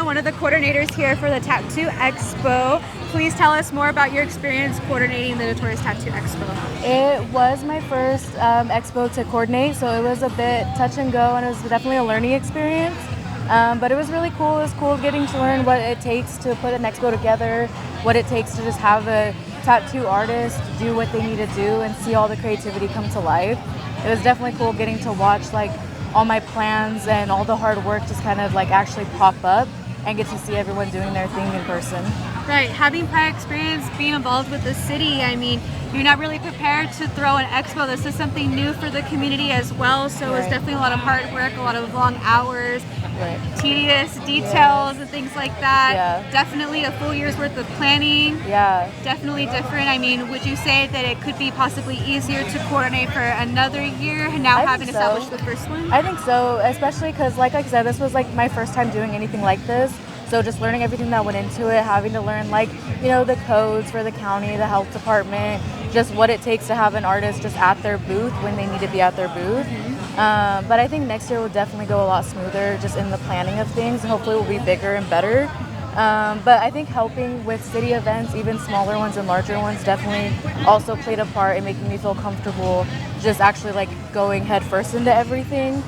one of the coordinators here for the Tattoo Expo. Please tell us more about your experience coordinating the Notorious Tattoo Expo. It was my first expo to coordinate, so it was a bit touch and go, and it was definitely a learning experience. But it was really cool. It was cool getting to learn what it takes to put an expo together, what it takes to just have a tattoo artist do what they need to do and see all the creativity come to life. It was definitely cool getting to watch like all my plans and all the hard work just kind of like actually pop up and get to see everyone doing their thing in person. Right, having prior experience being involved with the city, I mean, you're not really prepared to throw an expo. This is something new for the community as well, so it's definitely a lot of hard work, a lot of long hours, tedious details and things like that. Definitely a full year's worth of planning. Definitely different. I mean, would you say that it could be possibly easier to coordinate for another year now having established the first one? I think so, especially because like I said, this was like my first time doing anything like this. So just learning everything that went into it, having to learn like, you know, the codes for the county, the health department, just what it takes to have an artist just at their booth when they need to be at their booth. But I think next year will definitely go a lot smoother just in the planning of things. Hopefully we'll be bigger and better. But I think helping with city events, even smaller ones and larger ones, definitely also played a part in making me feel comfortable just actually like going head first into everything.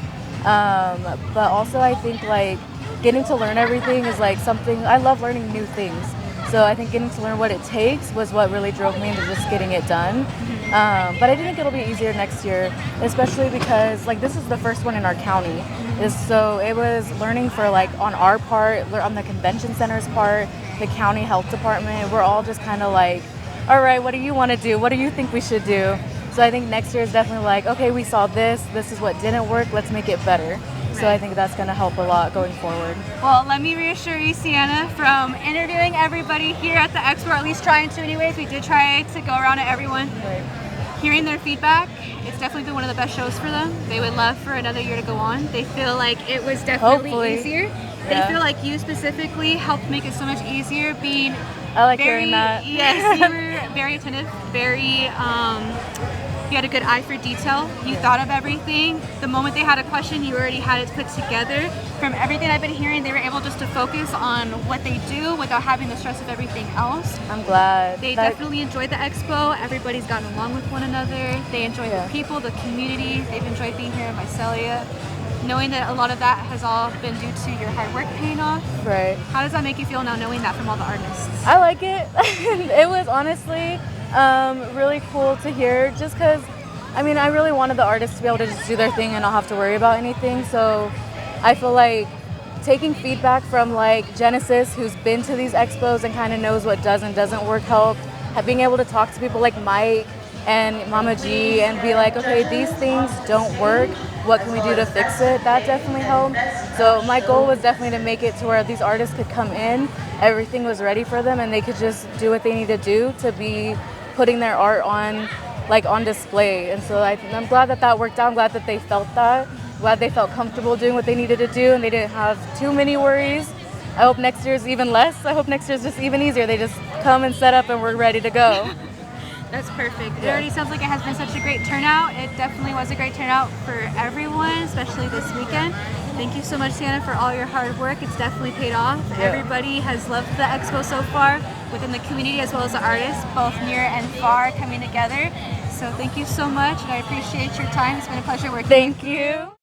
But also I think like getting to learn everything is like something, I love learning new things. So I think getting to learn what it takes was what really drove me into just getting it done. But I do think it'll be easier next year, especially because like this is the first one in our county. So it was learning for like on our part, on the convention center's part, the county health department. We're all just kind of like, all right, what do you want to do? What do you think we should do? So I think next year is definitely like, okay, we saw this is what didn't work, let's make it better. So I think that's going to help a lot going forward. Well, let me reassure you, Cienna, from interviewing everybody here at the expo, or at least trying to anyways, we did try to go around to everyone. Hearing their feedback, it's definitely been one of the best shows for them. They would love for another year to go on. They feel like it was definitely easier. They feel like you specifically helped make it so much easier being I like hearing that. Yes, you were very attentive, very you had a good eye for detail. You thought of everything. The moment they had a question, you already had it put together. From everything I've been hearing, they were able just to focus on what they do without having the stress of everything else. I'm glad. They definitely enjoyed the expo. Everybody's gotten along with one another. They enjoy the people, the community. They've enjoyed being here in Visalia. Knowing that a lot of that has all been due to your hard work paying off. How does that make you feel now knowing that from all the artists? I like it. It was honestly really cool to hear just because, I mean, I really wanted the artists to be able to just do their thing and not have to worry about anything. So I feel like taking feedback from like Genesis, who's been to these expos and kind of knows what does and doesn't work, helped. Being able to talk to people like Mike and Mama G and be like, okay, these things don't work. What can we do to fix it? That definitely helped. So my goal was definitely to make it to where these artists could come in, everything was ready for them, and they could just do what they need to do to be putting their art on display. And so I'm glad that worked out. I'm glad that they felt that. Glad they felt comfortable doing what they needed to do and they didn't have too many worries. I hope next year's even less. I hope next year's just even easier. They just come and set up and we're ready to go. That's perfect. It already sounds like it has been such a great turnout. It definitely was a great turnout for everyone, especially this weekend. Thank you so much, Cienna, for all your hard work. It's definitely paid off. Everybody has loved the expo so far, within the community as well as the artists, both near and far, coming together. So thank you so much, and I appreciate your time. It's been a pleasure working with you. Thank you.